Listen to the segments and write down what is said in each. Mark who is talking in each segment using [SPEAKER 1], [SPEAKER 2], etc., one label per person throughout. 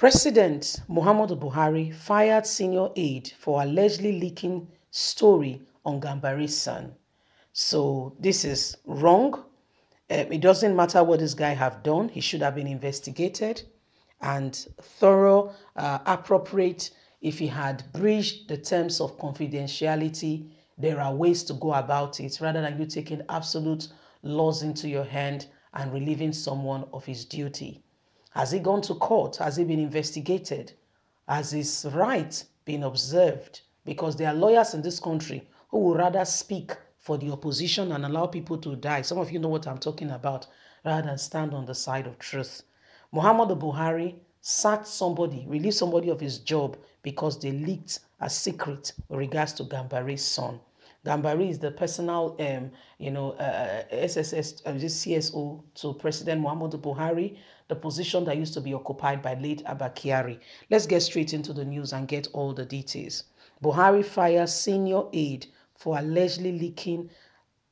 [SPEAKER 1] President Muhammadu Buhari fired senior aide for allegedly leaking story on Gambari's son. So this is wrong. It doesn't matter what this guy have done. He should have been investigated and thorough, appropriate. If he had breached the terms of confidentiality, there are ways to go about it rather than you taking absolute laws into your hand and relieving someone of his duty. Has he gone to court? Has he been investigated? Has his right been observed? Because there are lawyers in this country who would rather speak for the opposition and allow people to die. Some of you know what I'm talking about, rather than stand on the side of truth. Muhammadu Buhari sacked somebody, relieved somebody of his job because they leaked a secret with regards to Gambari's son. Gambari is the personal, CSO to President Muhammadu Buhari, the position that used to be occupied by late Abba Kyari. Let's get straight into the news and get all the details. Buhari fires senior aide for allegedly leaking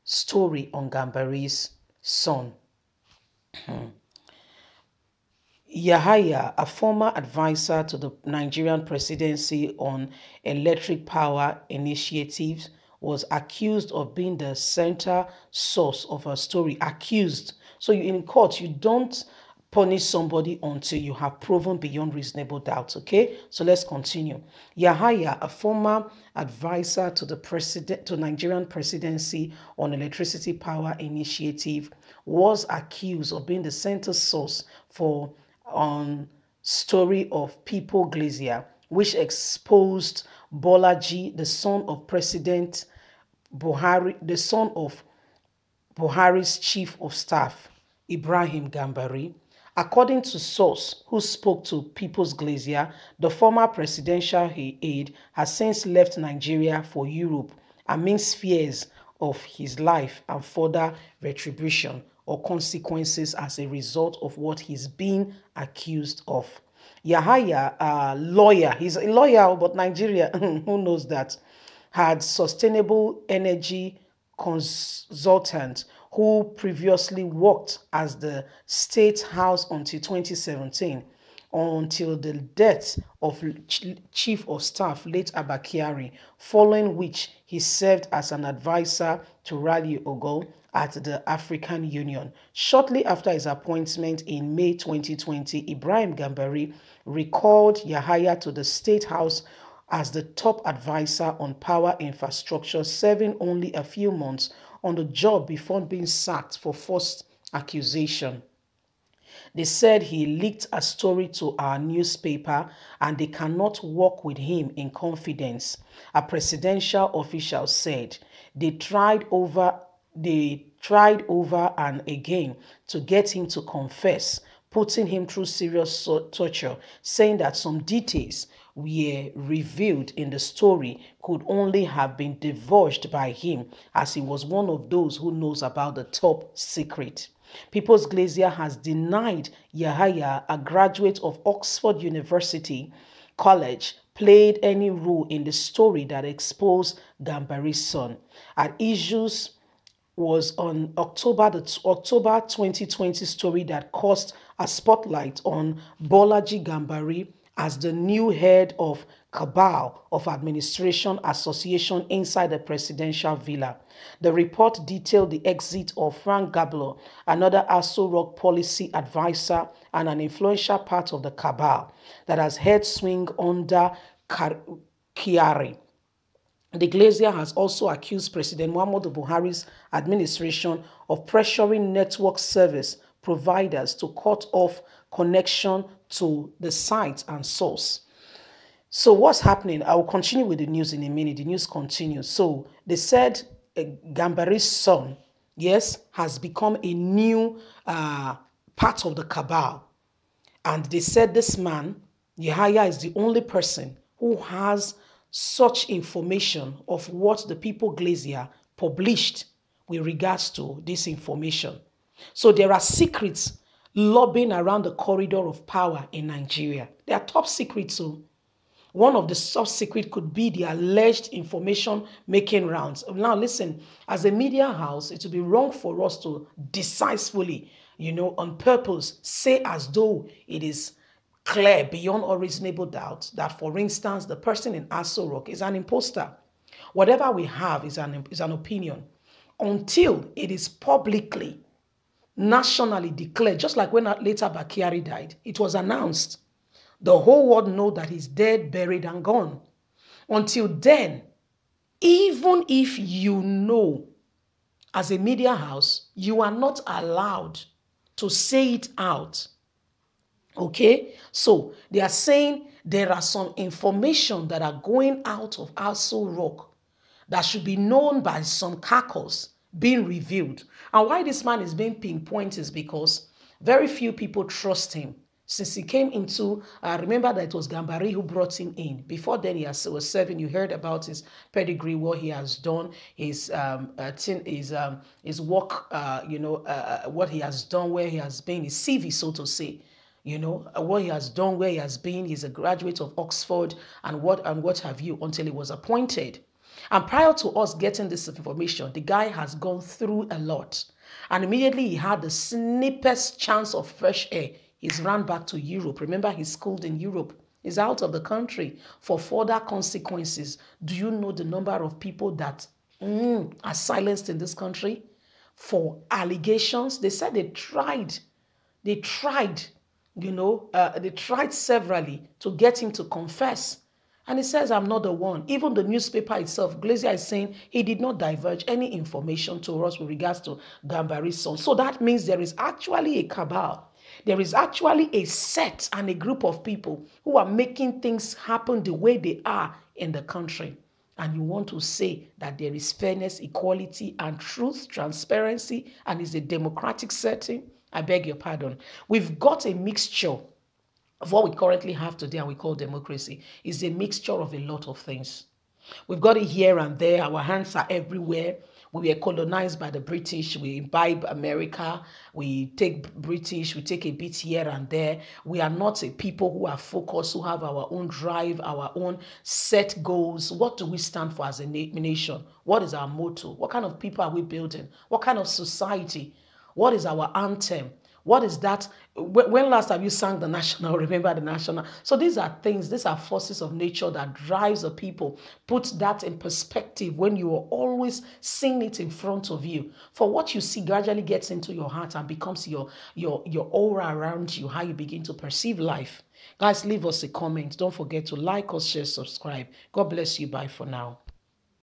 [SPEAKER 1] story on Gambari's son. Yahaya, a former advisor to the Nigerian presidency on electric power initiatives, was accused of being the center source of a story. Accused. So in court, you don't punish somebody until you have proven beyond reasonable doubt. Okay, so let's continue. Yahaya, a former advisor to the Nigerian presidency on electricity power initiative, was accused of being the center source for story of People Glacier, which exposed Bolaji, the son of President Buhari, the son of Buhari's chief of staff, Ibrahim Gambari. According to source who spoke to People's Glacier, the former presidential aide has since left Nigeria for Europe amidst fears of his life and further retribution or consequences as a result of what he's being accused of. Yahaya, a lawyer, he's a lawyer, but Nigeria, who knows that, had sustainable energy consultant who previously worked as the State House until 2017, until the death of Chief of Staff, late Abba Kyari, following which he served as an advisor to Rally Ogo at the African Union. Shortly after his appointment in May 2020, Ibrahim Gambari recalled Yahaya to the State House as the top advisor on power infrastructure, serving only a few months on the job before being sacked for false accusation. They said he leaked a story to our newspaper and they cannot work with him in confidence. A presidential official said they tried over and again to get him to confess, putting him through serious torture, saying that some details were revealed in the story could only have been divulged by him, as he was one of those who knows about the top secret. People's Glacier has denied Yahaya, a graduate of Oxford University College, played any role in the story that exposed Gambari's son. At issues was on October 2020 story that cast a spotlight on Bolaji Gambari as the new head of cabal of administration association inside the presidential villa. The report detailed the exit of Frank Gablo, another Aso Rock policy advisor and an influential part of the cabal that has head swing under Kyari. The Glacier has also accused President Muhammadu Buhari's administration of pressuring network service providers to cut off connection to the site and source. So what's happening? I will continue with the news in a minute. The news continues. So they said Gambari's son, yes, has become a new part of the cabal. And they said this man, Yahaya, is the only person who has such information of what the People Glacier published with regards to this information. So there are secrets lobbying around the corridor of power in Nigeria. They are top secrets. So one of the top secret could be the alleged information making rounds. Now listen, as a media house, it would be wrong for us to decisively, on purpose, say as though it is clear beyond all reasonable doubt that, for instance, the person in Aso Rock is an imposter. Whatever we have is an opinion until it is publicly, nationally declared, just like when later Bakari died. It was announced. The whole world know that he's dead, buried, and gone. Until then, even if you know, as a media house, you are not allowed to say it out. Okay? So, they are saying there are some information that are going out of Aso Rock that should be known by some caucus being revealed. And why this man is being pinpointed is because very few people trust him. Since he came into, remember that it was Gambari who brought him in. Before then, he was serving. You heard about his pedigree, what he has done, his work, what he has done, where he has been, his CV, so to say. What he has done, where he has been. He's a graduate of Oxford and what have you, until he was appointed. And prior to us getting this information, the guy has gone through a lot. And immediately he had the snippest chance of fresh air. He's run back to Europe. Remember, he's schooled in Europe. He's out of the country for further consequences. Do you know the number of people that are silenced in this country for allegations? They said they tried. They tried severally to get him to confess. And he says, I'm not the one. Even the newspaper itself, Glazier is saying he did not divulge any information to us with regards to Gambari's son. So that means there is actually a cabal. There is actually a set and a group of people who are making things happen the way they are in the country. And you want to say that there is fairness, equality, and truth, transparency, and is a democratic setting? I beg your pardon. We've got a mixture of what we currently have today and we call democracy. Is a mixture of a lot of things. We've got it here and there. Our hands are everywhere. We were colonized by the British. We imbibe America. We take British. We take a bit here and there. We are not a people who are focused, who have our own drive, our own set goals. What do we stand for as a nation? What is our motto? What kind of people are we building? What kind of society? What is our anthem? What is that? When last have you sang the national? Remember the national? So these are things, these are forces of nature that drives the people. Put that in perspective when you are always seeing it in front of you. For what you see gradually gets into your heart and becomes your aura around you, how you begin to perceive life. Guys, leave us a comment. Don't forget to like us, share, subscribe. God bless you. Bye for now.